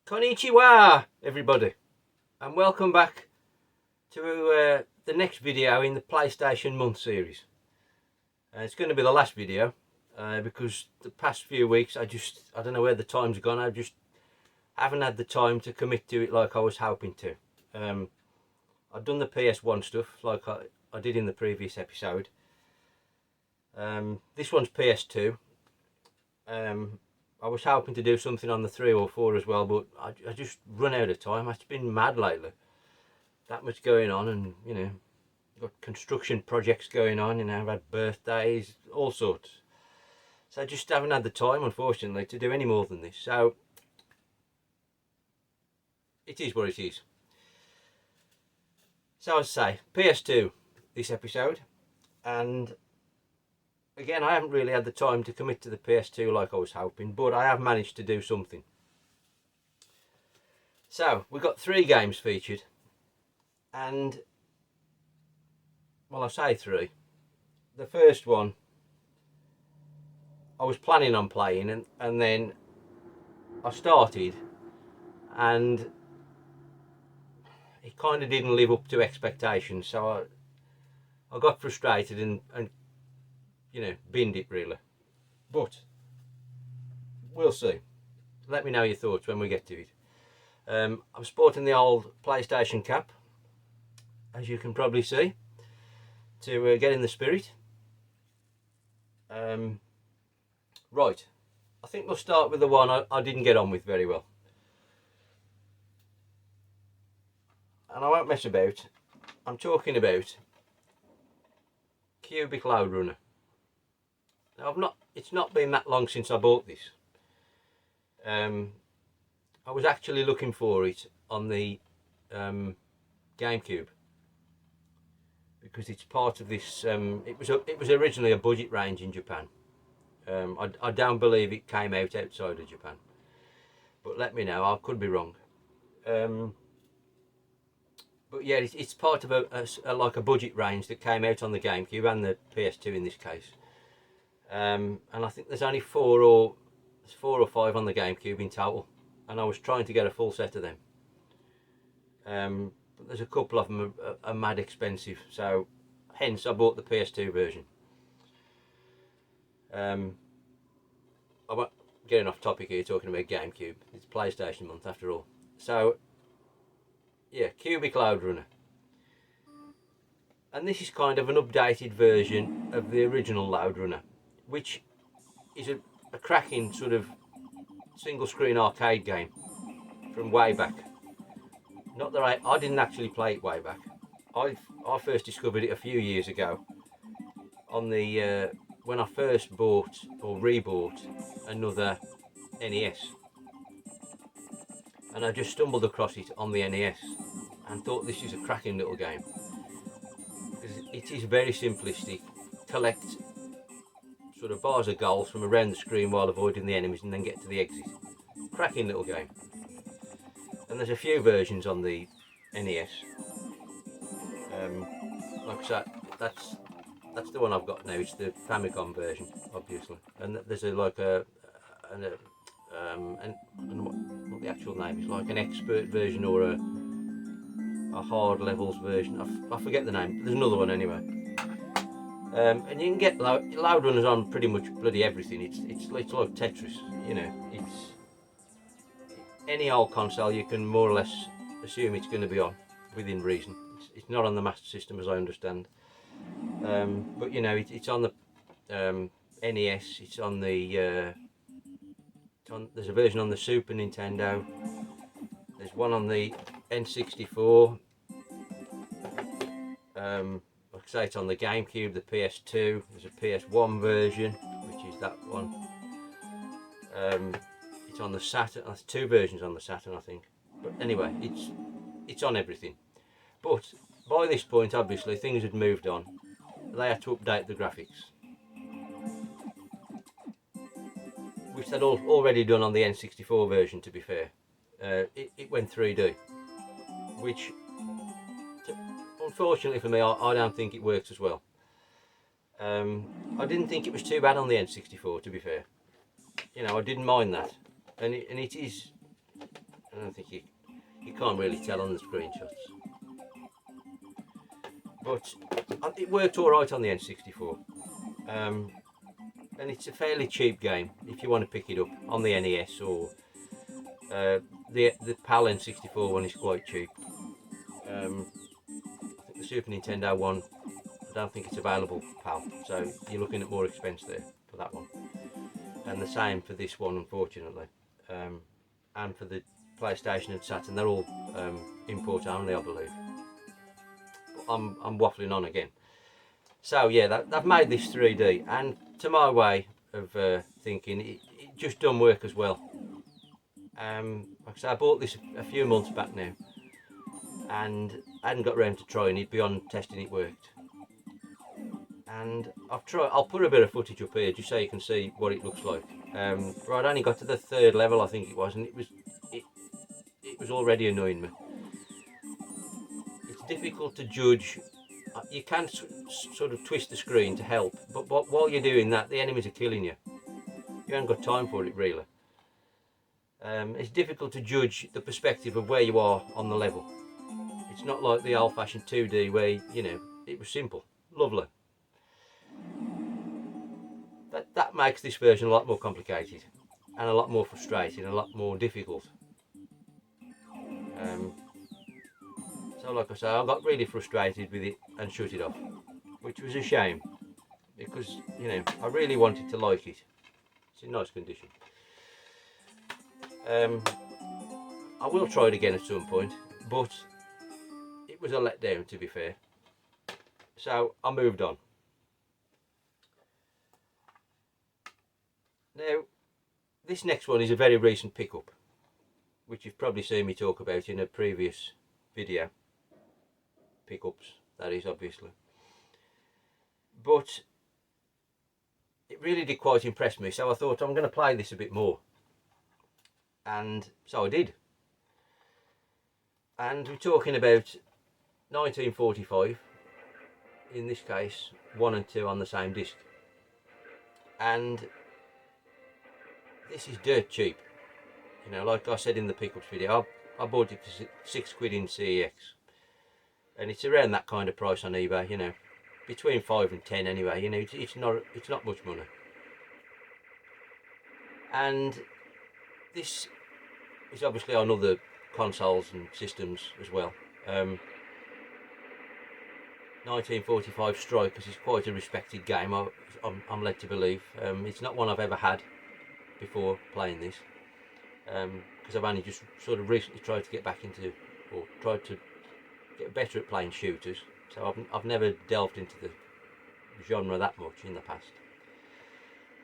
Konnichiwa, everybody, and welcome back to the next video in the PlayStation Month series. It's going to be the last video because the past few weeks I don't know where the time's gone. I just haven't had the time to commit to it like I was hoping to. I've done the PS1 stuff like I did in the previous episode. This one's PS2. I was hoping to do something on the 3 or 4 as well, but I just run out of time. It's been mad lately. That much going on, and you know, got construction projects going on, and I've had birthdays, all sorts. So I just haven't had the time, unfortunately, to do any more than this. So it is what it is. So as I say, PS2 this episode, and again, I haven't really had the time to commit to the PS2 like I was hoping, but I have managed to do something. So, we've got 3 games featured, and, well, I say 3. The first one, I was planning on playing, and then I started, and it kind of didn't live up to expectations, so I got frustrated and you know, binned it really. But we'll see. Let me know your thoughts when we get to it. I'm sporting the old PlayStation cap, as you can probably see, to get in the spirit. Right, I think we'll start with the one I didn't get on with very well. And I won't mess about. I'm talking about Cubic Load Runner. Now it's not been that long since I bought this. I was actually looking for it on the GameCube because it's part of this. It was originally a budget range in Japan. I don't believe it came out outside of Japan, but let me know. I could be wrong. But yeah, it's part of like a budget range that came out on the GameCube and the PS2 in this case. And I think there's only 4 or 5 on the GameCube in total, and I was trying to get a full set of them. But there's a couple of them are mad expensive, so hence I bought the PS2 version. I'm getting off topic here, talking about GameCube. It's PlayStation Month after all. So yeah, Cubic Load Runner. And this is kind of an updated version of the original Load Runner, which is a cracking sort of single screen arcade game from way back. Not that I didn't actually play it way back. I first discovered it a few years ago on the when I first bought or rebought another NES, and I just stumbled across it on the NES and thought this is a cracking little game because it is very simplistic. Collect sort of bars of goals from around the screen while avoiding the enemies and then get to the exit. Cracking little game. And there's a few versions on the NES. Like I said, that's the one I've got now. It's the Famicom version, obviously. And there's what the actual name is, like an expert version or a hard levels version. I forget the name. There's another one anyway. And you can get loud runners on pretty much bloody everything. It's like Tetris, you know. It's any old console you can more or less assume it's going to be on within reason. It's not on the Master System as I understand, but you know it's on the NES. It's on the there's a version on the Super Nintendo. There's one on the N64. Like I say, it's on the GameCube, the PS2. There's a PS1 version, which is that one. It's on the Saturn. There's 2 versions on the Saturn, I think. But anyway, it's on everything. But by this point, obviously, things had moved on. They had to update the graphics, which they'd already done on the N64 version, to be fair. It went 3D, which unfortunately for me, I don't think it works as well. I didn't think it was too bad on the N64, to be fair. You know, I didn't mind that, and it is. I don't think you can't really tell on the screenshots, but it worked all right on the N64. And it's a fairly cheap game if you want to pick it up on the NES, or the PAL N64 one is quite cheap. I think the Super Nintendo one, I don't think it's available PAL, so you're looking at more expense there for that one. And the same for this one, unfortunately. And for the PlayStation and Saturn, they're all import only, I believe. But I'm waffling on again. So yeah, they've made this 3D, and to my way of thinking, it just doesn't work as well. Like I say, I bought this a few months back now, and I hadn't got around to trying it beyond testing it worked. And I'll put a bit of footage up here just so you can see what it looks like. Right, I only got to the 3rd level, I think it was, and it was already annoying me. It's difficult to judge. You can sort of twist the screen to help, but while you're doing that, the enemies are killing you. You haven't got time for it, really. It's difficult to judge the perspective of where you are on the level. It's not like the old-fashioned 2D where, you know, it was simple, lovely. That makes this version a lot more complicated, and a lot more frustrating, a lot more difficult. So like I say, I got really frustrated with it and shut it off, which was a shame, because, you know, I really wanted to like it. It's in nice condition. I will try it again at some point, but it was a letdown, to be fair. So I moved on. Now, this next one is a very recent pickup, which you've probably seen me talk about in a previous video. Pickups, that is, obviously. But it really did quite impress me, so I thought I'm going to play this a bit more. And so I did. And we're talking about 1945, in this case 1 and 2 on the same disc. And this is dirt cheap. You know, like I said in the pickups video, I bought it for £6 in CEX. And it's around that kind of price on eBay, you know. Between 5 and 10 anyway, you know, it's not much money. And this is obviously on other consoles and systems as well. 1945 Strikers is quite a respected game, I'm led to believe. It's not one I've ever had before playing this, because I've only just sort of recently tried to get back into, or tried to get better at playing shooters, so I've never delved into the genre that much in the past.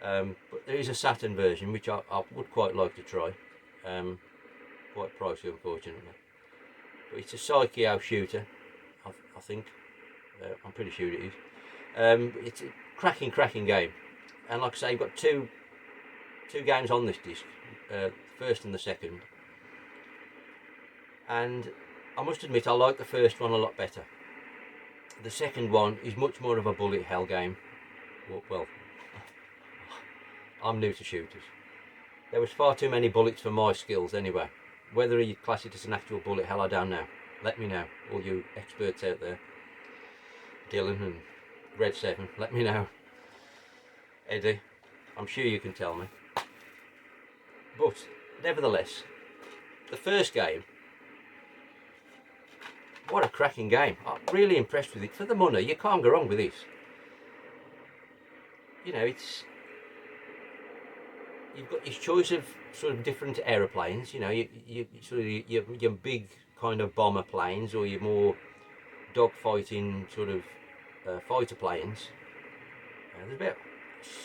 But there is a Saturn version which I would quite like to try. Quite pricey, unfortunately, but it's a Psycho shooter, I think. I'm pretty sure it is. It's a cracking game, and like I say, you've got two games on this disc, the first and the second, and I must admit I like the first one a lot better. The second one is much more of a bullet hell game. Well, I'm new to shooters. There was far too many bullets for my skills anyway. Whether you class it as an actual bullet hell, I don't know. Let me know, all you experts out there. Dylan and Red 7, let me know. Eddie, I'm sure you can tell me. But nevertheless, the first game, what a cracking game. I'm really impressed with it. For the money, you can't go wrong with this. You know, you've got your choice of sort of different aeroplanes. You know, you sort of your big kind of bomber planes, or your more dogfighting sort of fighter planes. There's about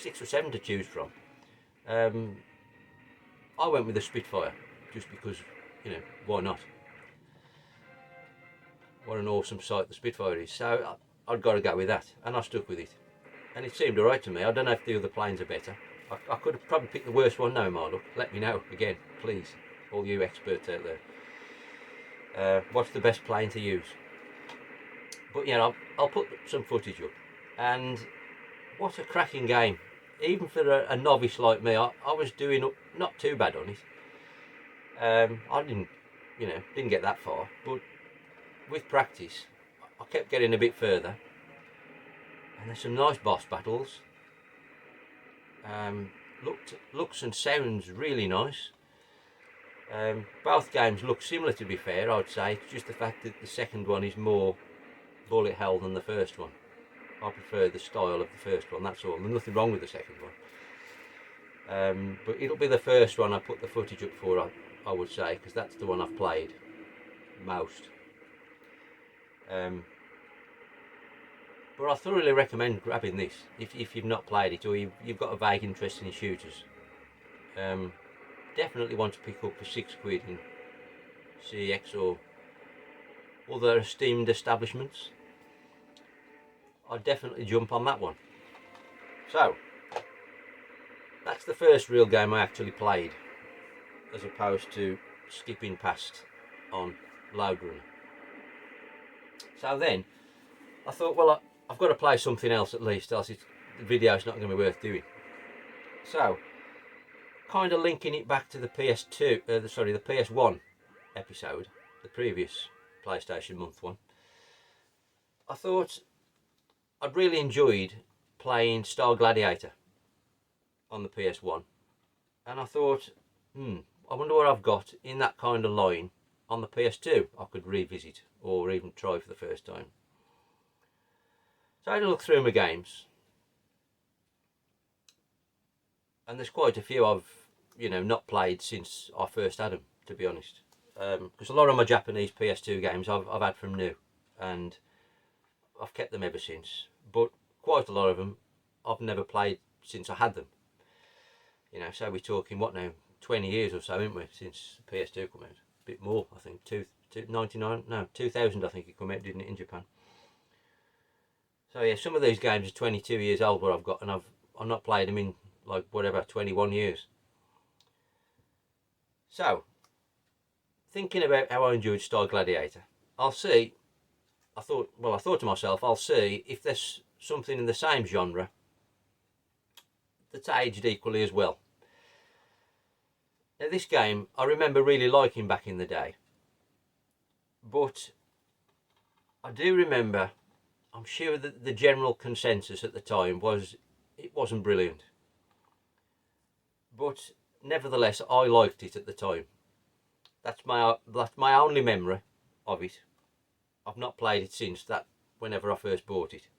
6 or 7 to choose from. I went with the Spitfire just because, you know, why not? What an awesome sight the Spitfire is. So I'd got to go with that, and I stuck with it. And it seemed alright to me. I don't know if the other planes are better. I could have probably picked the worst one now, Marlock. Let me know again, please, all you experts out there. What's the best plane to use? But yeah, I'll put some footage up, and what a cracking game. Even for a novice like me, I was doing not too bad on it. I didn't get that far, but with practice, I kept getting a bit further. And there's some nice boss battles. Looks and sounds really nice. Both games look similar, to be fair, I'd say. It's just the fact that the second one is more bullet hell than the first one. I prefer the style of the first one, that's all. There's nothing wrong with the second one. But it'll be the first one I put the footage up for, I would say, because that's the one I've played most. But I thoroughly recommend grabbing this if you've not played it, or you've got a vague interest in shooters. Definitely want to pick up for £6 in CX or other esteemed establishments. I'd definitely jump on that one. So, that's the first real game I actually played, as opposed to skipping past on Load Runner. So then, I thought, well, I've got to play something else at least, else the video's not going to be worth doing. So, kind of linking it back to the PS2, the PS1 episode, the previous PlayStation month one. I thought I'd really enjoyed playing Star Gladiator on the PS1, and I thought, I wonder what I've got in that kind of line on the PS2 I could revisit or even try for the first time. So I had a look through my games, and there's quite a few I've not played since I first had them, to be honest. Because a lot of my Japanese PS2 games I've had from new, and I've kept them ever since. But quite a lot of them I've never played since I had them. So we're talking, what now, 20 years or so, aren't we, since the PS2 came out? A bit more, I think, 2000 I think it came out, didn't it, in Japan? So yeah, some of these games are 22 years old, what I've got, and I've not played them in, like, whatever, 21 years. So, thinking about how I enjoyed Star Gladiator, I thought to myself, I'll see if there's something in the same genre that's aged equally as well. Now, this game I remember really liking back in the day, but I do remember, I'm sure that the general consensus at the time was it wasn't brilliant. But nevertheless, I liked it at the time. That's my only memory of it. I've not played it since that, whenever I first bought it.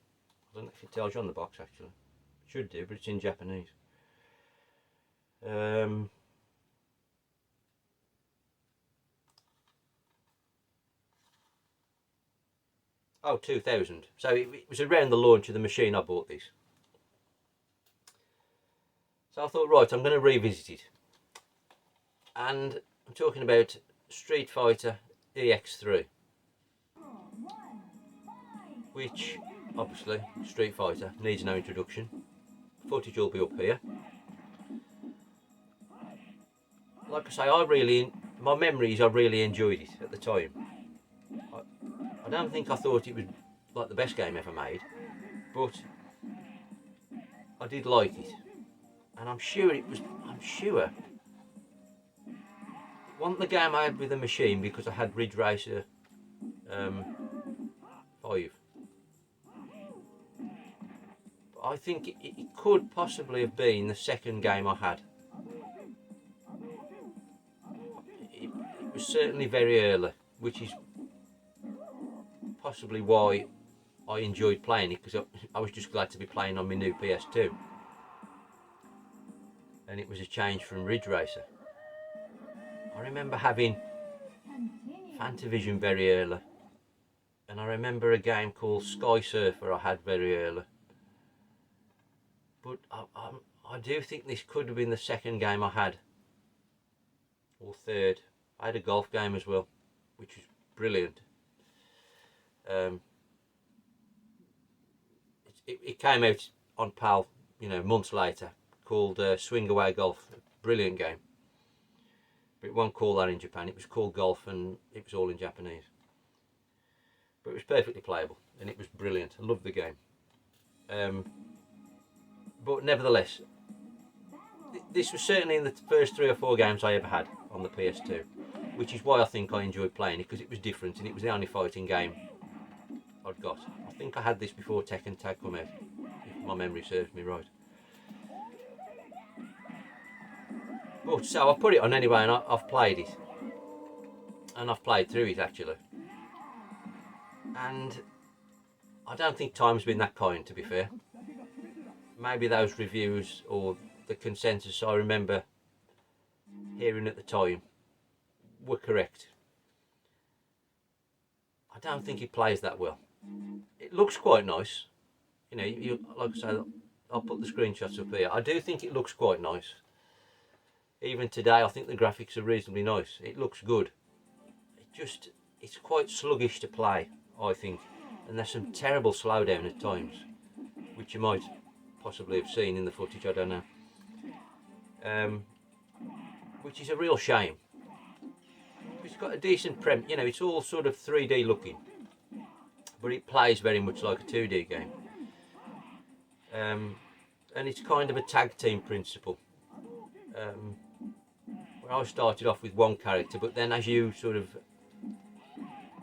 I don't know if it tells you on the box, actually. It should do, but it's in Japanese. Oh, 2000. So it was around the launch of the machine I bought this. So I thought, right, I'm going to revisit it. And I'm talking about Street Fighter EX3. Which, obviously, Street Fighter needs no introduction. Footage will be up here. Like I say, my memories, I really enjoyed it at the time. I don't think I thought it was like the best game ever made, but I did like it. And I'm sure it wasn't the game I had with the machine, because I had Ridge Racer 5. But I think it could possibly have been the second game I had. It was certainly very early, which is possibly why I enjoyed playing it, because I was just glad to be playing on my new PS2. And it was a change from Ridge Racer. I remember having Fantavision very early, and I remember a game called Sky Surfer I had very early. But I do think this could have been the second game I had, or third. I had a golf game as well, which was brilliant. It came out on PAL, months later, called Swing Away Golf. Brilliant game. But it wasn't called that in Japan. It was called Golf, and it was all in Japanese. But it was perfectly playable, and it was brilliant. I loved the game. but nevertheless, this was certainly in the first 3 or 4 games I ever had on the PS2, which is why I think I enjoyed playing it, because it was different and it was the only fighting game I'd got. I think I had this before Tekken Tag come out, if my memory serves me right. But so I put it on anyway, and I've played it, and I've played through it actually, and I don't think time's been that kind, to be fair. Maybe those reviews or the consensus I remember hearing at the time were correct. I don't think it plays that well. It looks quite nice, you know. Like I say, I'll put the screenshots up here. I do think it looks quite nice. Even today, I think the graphics are reasonably nice. It looks good. It's quite sluggish to play, I think, and there's some terrible slowdown at times, which you might possibly have seen in the footage, I don't know. Which is a real shame. It's got a decent you know, it's all sort of 3D looking, but it plays very much like a 2D game. And it's kind of a tag team principle. Where I started off with one character, but then as you sort of,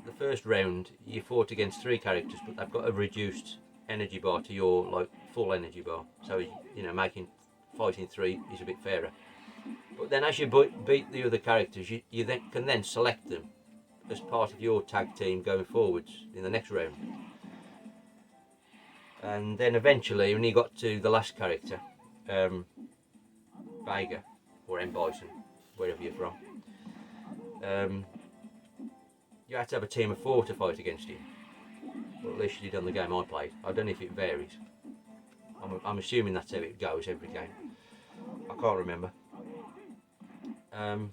the first round you fought against 3 characters, but they've got a reduced energy bar to your like full energy bar, so you know, fighting 3 is a bit fairer. But then as you beat the other characters, you then can select them as part of your tag team going forwards in the next round. And then eventually, when you got to the last character, Vega or M Bison, wherever you're from, you had to have a team of 4 to fight against him. Well, at least you did on the game I played. I don't know if it varies. I'm assuming that's how it goes every game. I can't remember. And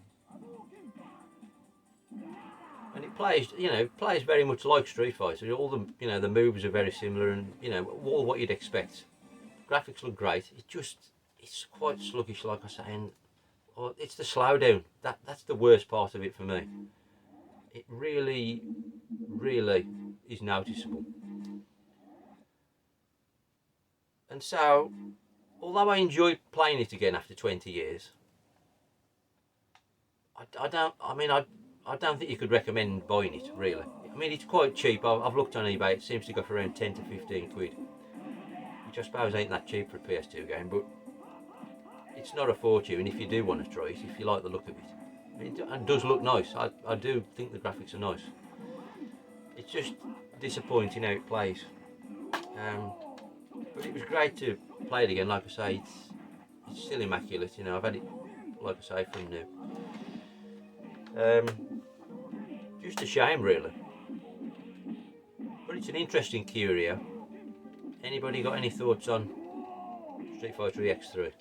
it plays, you know, plays very much like Street Fighter. All the, you know, the moves are very similar, and you know, all what you'd expect. Graphics look great. It's quite sluggish, like I say, and it's the slowdown. That's the worst part of it for me. It really, really is noticeable. And so, although I enjoyed playing it again after 20 years, I don't think you could recommend buying it, really. I mean, it's quite cheap. I've looked on eBay. It seems to go for around 10 to 15 quid, which I suppose ain't that cheap for a PS2 game, but it's not a fortune if you do want to try it, if you like the look of it. It does look nice. I do think the graphics are nice. It's just disappointing how it plays. But it was great to play it again. Like I say, it's still immaculate. You know, I've had it, like I say, from new. Just a shame, really. But it's an interesting curio. Anybody got any thoughts on Street Fighter EX3?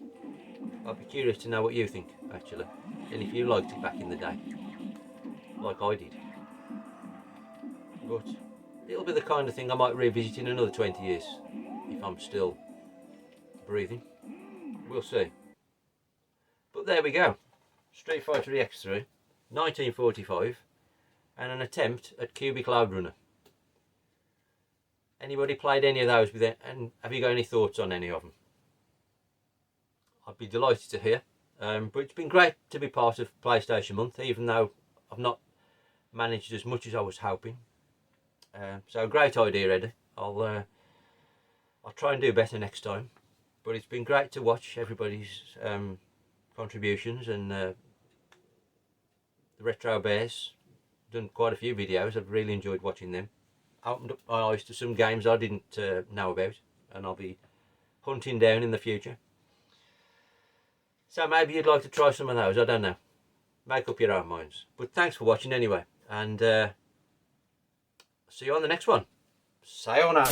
I'd be curious to know what you think, actually, and if you liked it back in the day, like I did. But it'll be the kind of thing I might revisit in another 20 years, if I'm still breathing. We'll see. But there we go. Street Fighter EX3, 1945, and an attempt at Cubic Load Runner. Anybody played any of those with it, and have you got any thoughts on any of them? I'd be delighted to hear. But it's been great to be part of PlayStation Month, even though I've not managed as much as I was hoping. So great idea, Eddie. I'll try and do better next time. But it's been great to watch everybody's contributions, and the Retro Bears done quite a few videos. I've really enjoyed watching them. Opened up my eyes to some games I didn't know about, and I'll be hunting down in the future. So maybe you'd like to try some of those, I don't know. Make up your own minds. But thanks for watching anyway, and see you on the next one. Sayonara.